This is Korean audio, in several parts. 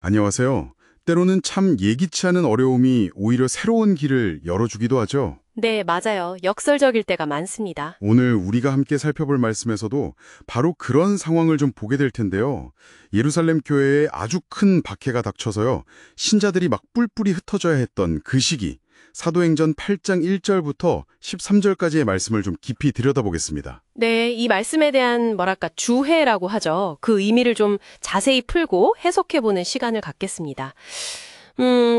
안녕하세요. 때로는 참 예기치 않은 어려움이 오히려 새로운 길을 열어주기도 하죠. 네, 맞아요. 역설적일 때가 많습니다. 오늘 우리가 함께 살펴볼 말씀에서도 바로 그런 상황을 좀 보게 될 텐데요. 예루살렘 교회에 아주 큰 박해가 닥쳐서요. 신자들이 막 뿔뿔이 흩어져야 했던 그 시기, 사도행전 8장 1절부터 13절까지의 말씀을 좀 깊이 들여다보겠습니다. 네, 이 말씀에 대한 주해라고 하죠. 그 의미를 좀 자세히 풀고 해석해보는 시간을 갖겠습니다.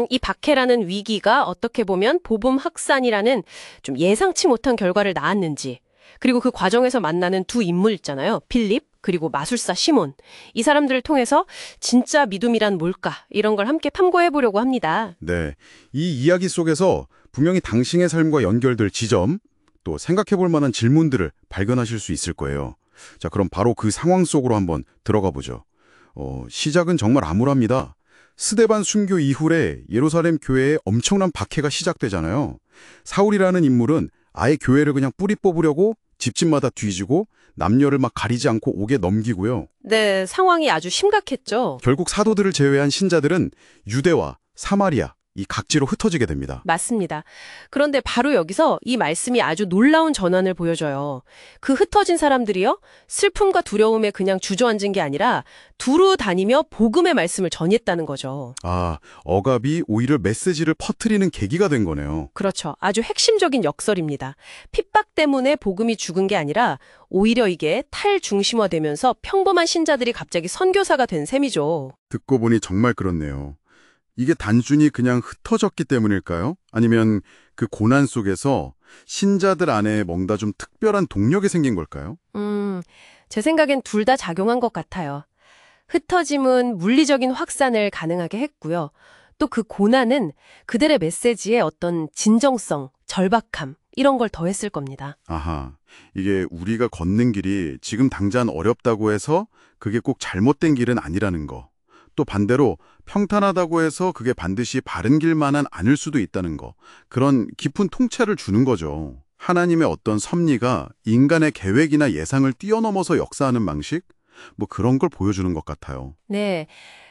이 박해라는 위기가 어떻게 보면 복음 확산이라는 좀 예상치 못한 결과를 낳았는지, 그리고 그 과정에서 만나는 두 인물 있잖아요. 빌립, 그리고 마술사 시몬. 이 사람들을 통해서 진짜 믿음이란 뭘까? 이런 걸 함께 탐구해보려고 합니다. 네, 이 이야기 속에서 분명히 당신의 삶과 연결될 지점, 또 생각해 볼 만한 질문들을 발견하실 수 있을 거예요. 자, 그럼 바로 그 상황 속으로 한번 들어가 보죠. 시작은 정말 암울합니다. 스데반 순교 이후에 예루살렘 교회에 엄청난 박해가 시작되잖아요. 사울이라는 인물은 아예 교회를 그냥 뿌리 뽑으려고 집집마다 뒤지고 남녀를 막 가리지 않고 옥에 넘기고요. 네, 상황이 아주 심각했죠. 결국 사도들을 제외한 신자들은 유대와 사마리아, 이 각지로 흩어지게 됩니다. 맞습니다. 그런데 바로 여기서 이 말씀이 아주 놀라운 전환을 보여줘요. 그 흩어진 사람들이요, 슬픔과 두려움에 그냥 주저앉은 게 아니라 두루 다니며 복음의 말씀을 전했다는 거죠. 아, 억압이 오히려 메시지를 퍼뜨리는 계기가 된 거네요. 그렇죠. 아주 핵심적인 역설입니다. 핍박 때문에 복음이 죽은 게 아니라 오히려 이게 탈중심화되면서 평범한 신자들이 갑자기 선교사가 된 셈이죠. 듣고 보니 정말 그렇네요. 이게 단순히 그냥 흩어졌기 때문일까요? 아니면 그 고난 속에서 신자들 안에 뭔가 좀 특별한 동력이 생긴 걸까요? 제 생각엔 둘 다 작용한 것 같아요. 흩어짐은 물리적인 확산을 가능하게 했고요. 또 그 고난은 그들의 메시지에 어떤 진정성, 절박함, 이런 걸 더했을 겁니다. 아하, 이게 우리가 걷는 길이 지금 당장 어렵다고 해서 그게 꼭 잘못된 길은 아니라는 거. 또 반대로 평탄하다고 해서 그게 반드시 바른 길만은 아닐 수도 있다는 거. 그런 깊은 통찰을 주는 거죠. 하나님의 어떤 섭리가 인간의 계획이나 예상을 뛰어넘어서 역사하는 방식? 뭐 그런 걸 보여주는 것 같아요. 네.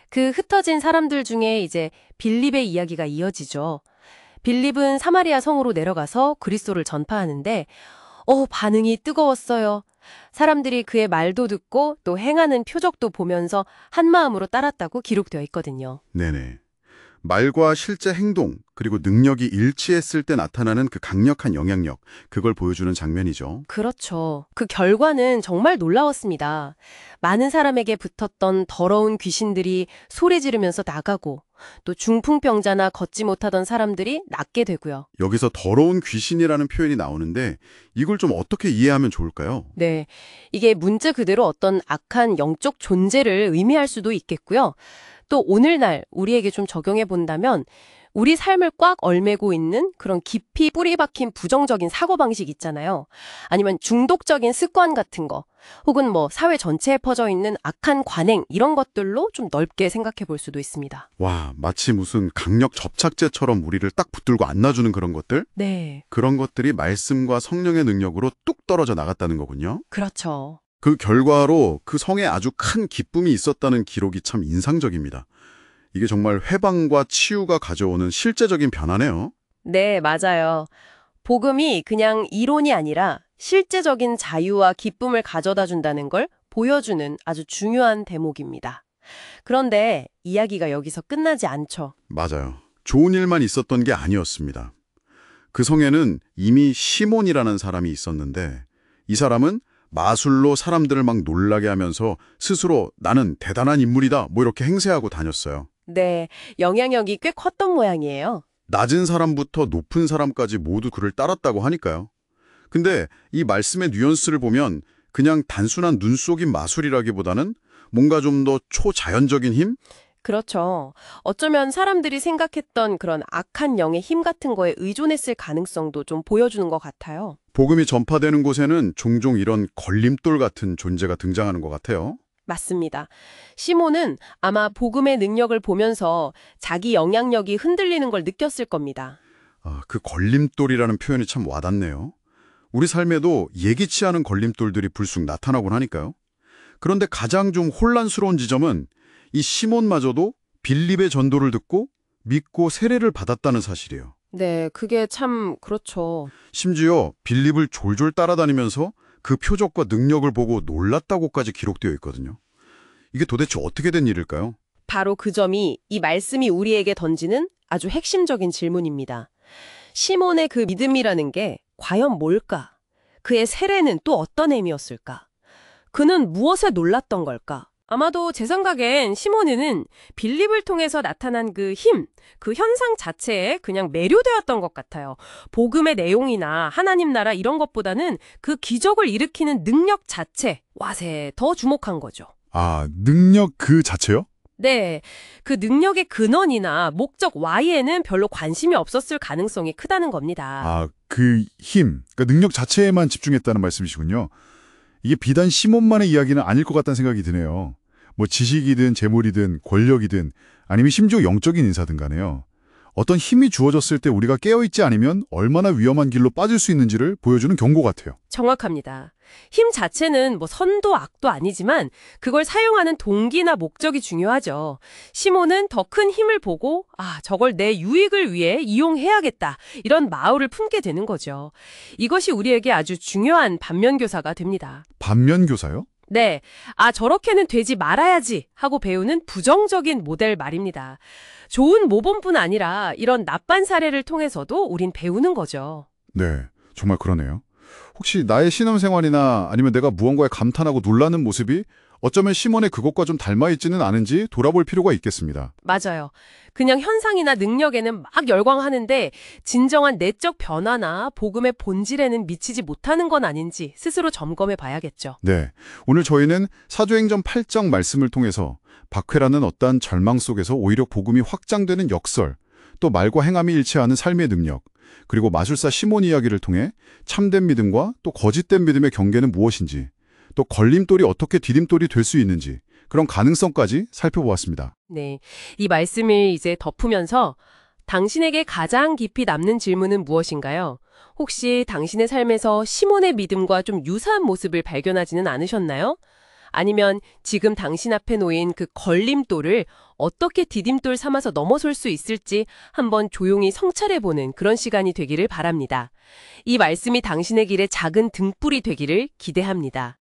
그 흩어진 사람들 중에 이제 빌립의 이야기가 이어지죠. 빌립은 사마리아 성으로 내려가서 그리스도를 전파하는데, 반응이 뜨거웠어요. 사람들이 그의 말도 듣고 또 행하는 표적도 보면서 한마음으로 따랐다고 기록되어 있거든요. 네네. 말과 실제 행동, 그리고 능력이 일치했을 때 나타나는 그 강력한 영향력, 그걸 보여주는 장면이죠. 그렇죠. 그 결과는 정말 놀라웠습니다. 많은 사람에게 붙었던 더러운 귀신들이 소리 지르면서 나가고, 또 중풍병자나 걷지 못하던 사람들이 낫게 되고요. 여기서 더러운 귀신이라는 표현이 나오는데 이걸 좀 어떻게 이해하면 좋을까요? 네. 이게 문자 그대로 어떤 악한 영적 존재를 의미할 수도 있겠고요. 또 오늘날 우리에게 좀 적용해 본다면 우리 삶을 꽉 얽매고 있는 그런 깊이 뿌리 박힌 부정적인 사고방식 있잖아요. 아니면 중독적인 습관 같은 거, 혹은 사회 전체에 퍼져 있는 악한 관행, 이런 것들로 좀 넓게 생각해 볼 수도 있습니다. 와, 마치 무슨 강력 접착제처럼 우리를 딱 붙들고 안아주는 그런 것들? 네. 그런 것들이 말씀과 성령의 능력으로 뚝 떨어져 나갔다는 거군요. 그렇죠. 그 결과로 그 성에 아주 큰 기쁨이 있었다는 기록이 참 인상적입니다. 이게 정말 회방과 치유가 가져오는 실제적인 변화네요. 네, 맞아요. 복음이 그냥 이론이 아니라 실제적인 자유와 기쁨을 가져다 준다는 걸 보여주는 아주 중요한 대목입니다. 그런데 이야기가 여기서 끝나지 않죠. 맞아요. 좋은 일만 있었던 게 아니었습니다. 그 성에는 이미 시몬이라는 사람이 있었는데 이 사람은 마술로 사람들을 막 놀라게 하면서 스스로 나는 대단한 인물이다 뭐 이렇게 행세하고 다녔어요. 네, 영향력이 꽤 컸던 모양이에요. 낮은 사람부터 높은 사람까지 모두 그를 따랐다고 하니까요. 근데 이 말씀의 뉘앙스를 보면 그냥 단순한 눈 속인 마술이라기보다는 뭔가 좀 더 초자연적인 힘? 그렇죠. 어쩌면 사람들이 생각했던 그런 악한 영의 힘 같은 거에 의존했을 가능성도 좀 보여주는 것 같아요. 복음이 전파되는 곳에는 종종 이런 걸림돌 같은 존재가 등장하는 것 같아요. 맞습니다. 시몬은 아마 복음의 능력을 보면서 자기 영향력이 흔들리는 걸 느꼈을 겁니다. 그 걸림돌이라는 표현이 참 와닿네요. 우리 삶에도 예기치 않은 걸림돌들이 불쑥 나타나곤 하니까요. 그런데 가장 좀 혼란스러운 지점은 이 시몬마저도 빌립의 전도를 듣고 믿고 세례를 받았다는 사실이에요. 네, 그게 참 그렇죠. 심지어 빌립을 졸졸 따라다니면서 그 표적과 능력을 보고 놀랐다고까지 기록되어 있거든요. 이게 도대체 어떻게 된 일일까요? 바로 그 점이 이 말씀이 우리에게 던지는 아주 핵심적인 질문입니다. 시몬의 그 믿음이라는 게 과연 뭘까? 그의 세례는 또 어떤 의미였을까? 그는 무엇에 놀랐던 걸까? 아마도 제 생각엔 시몬은 빌립을 통해서 나타난 그 힘, 그 현상 자체에 그냥 매료되었던 것 같아요. 복음의 내용이나 하나님 나라 이런 것보다는 그 기적을 일으키는 능력 자체, 와세 더 주목한 거죠. 아, 능력 그 자체요? 네, 그 능력의 근원이나 목적 Y에는 별로 관심이 없었을 가능성이 크다는 겁니다. 아, 그 힘, 그러니까 능력 자체에만 집중했다는 말씀이시군요. 이게 비단 시몬만의 이야기는 아닐 것 같다는 생각이 드네요. 뭐 지식이든 재물이든 권력이든 아니면 심지어 영적인 인사든 간에요. 어떤 힘이 주어졌을 때 우리가 깨어있지 않으면 얼마나 위험한 길로 빠질 수 있는지를 보여주는 경고 같아요. 정확합니다. 힘 자체는 뭐 선도 악도 아니지만 그걸 사용하는 동기나 목적이 중요하죠. 시몬은 더 큰 힘을 보고 저걸 내 유익을 위해 이용해야겠다. 이런 마음을 품게 되는 거죠. 이것이 우리에게 아주 중요한 반면교사가 됩니다. 반면교사요? 네, 저렇게는 되지 말아야지 하고 배우는 부정적인 모델 말입니다. 좋은 모범뿐 아니라 이런 나쁜 사례를 통해서도 우린 배우는 거죠. 네, 정말 그러네요. 혹시 나의 신앙생활이나 아니면 내가 무언가에 감탄하고 놀라는 모습이 어쩌면 시몬의 그것과 좀 닮아있지는 않은지 돌아볼 필요가 있겠습니다. 맞아요. 그냥 현상이나 능력에는 막 열광하는데 진정한 내적 변화나 복음의 본질에는 미치지 못하는 건 아닌지 스스로 점검해 봐야겠죠. 네, 오늘 저희는 사도행전 8장 말씀을 통해서 박회라는 어떠한 절망 속에서 오히려 복음이 확장되는 역설, 또 말과 행함이 일치하는 삶의 능력, 그리고 마술사 시몬 이야기를 통해 참된 믿음과 또 거짓된 믿음의 경계는 무엇인지, 또 걸림돌이 어떻게 디딤돌이 될 수 있는지 그런 가능성까지 살펴보았습니다. 네, 이 말씀을 이제 덮으면서 당신에게 가장 깊이 남는 질문은 무엇인가요? 혹시 당신의 삶에서 시몬의 믿음과 좀 유사한 모습을 발견하지는 않으셨나요? 아니면 지금 당신 앞에 놓인 그 걸림돌을 어떻게 디딤돌 삼아서 넘어설 수 있을지 한번 조용히 성찰해보는 그런 시간이 되기를 바랍니다. 이 말씀이 당신의 길에 작은 등불이 되기를 기대합니다.